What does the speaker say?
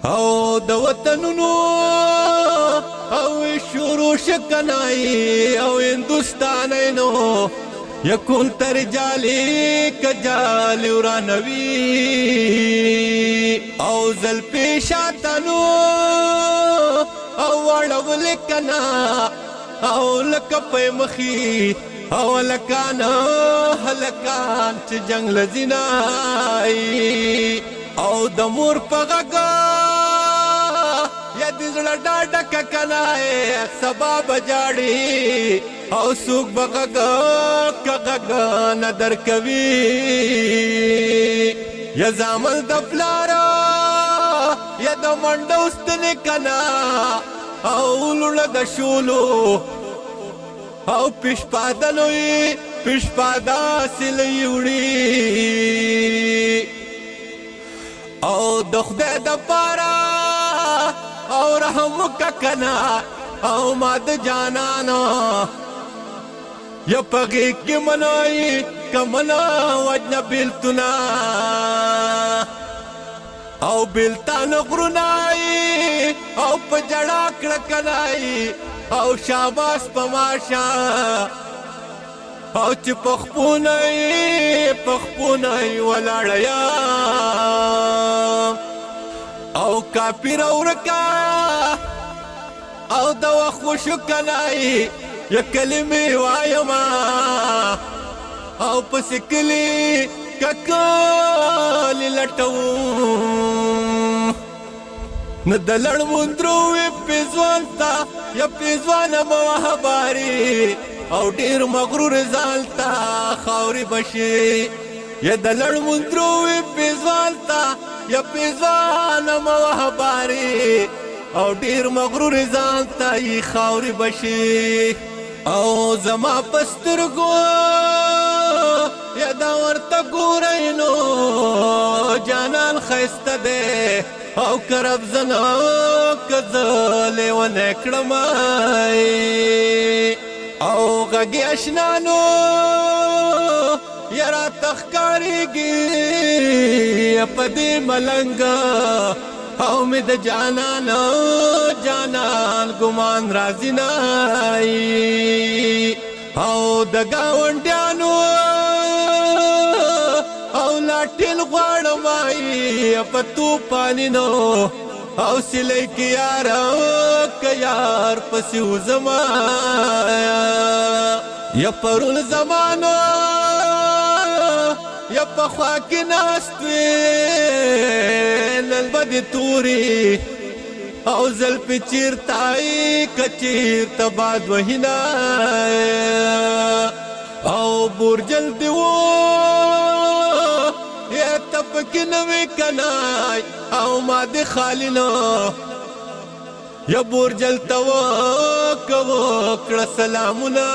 او د وطنونو او شروع شکنای او هندوستانینو یکون ترجالی کجالی ورانوی او زلپی شاتنو او وړو لکنا او لکپې مخی او لکانا هلکان چې جنگ لزینای او د مور په غږ یا د زړه ډاډه ککنای سبا بجاړي او څوک به غږ نه درکوي یا زامل د پلاره یا د منډو ستنې کنا او لوړه د شولو او پشپادنوی پشپادا سلی وړي او د خدای د پاره او رحم وککنا او ما د جانانا یا پغی کی منوی کمنا وجنا بیلتنا او بیلتان غرونای او پجڑا کڑکنای او شاباس پماشا او چی پخپونای ولاړیا او کافی رورکا او دوا خوشو کنای یا کلمی وایما او پسکلی ککالی لٹو ندلڑ مندروی پیزوانتا یا پیزوان موحباری او ډیر مغرور زالتا خاوری بشی یا دلڑ مندروی پیزوانتا یا پیزوان موحباری او ډیر مغرور زالتا ای خاوری بشی او زما پسترګو یا دا ورته ګورینو جانان خسته ده او کرب زنا کزل و نکړمای او غږی آشنانو یرا تخکاریږي په دې ملنګ او می د جانان ګمان راځي نای او د گاونډیانو او لاټیل غواړمای په توپانینو او سلی کی یار پسیو زما یا پرون زمانو یا پخوا کی ناستوی نن بدی توری او زلپی چیرتائی کچیرتا باد وحینا او بورجل دیو یا تپکی نوی کنای او ما دی خالینو یا بورجل تو کڑ سلامونا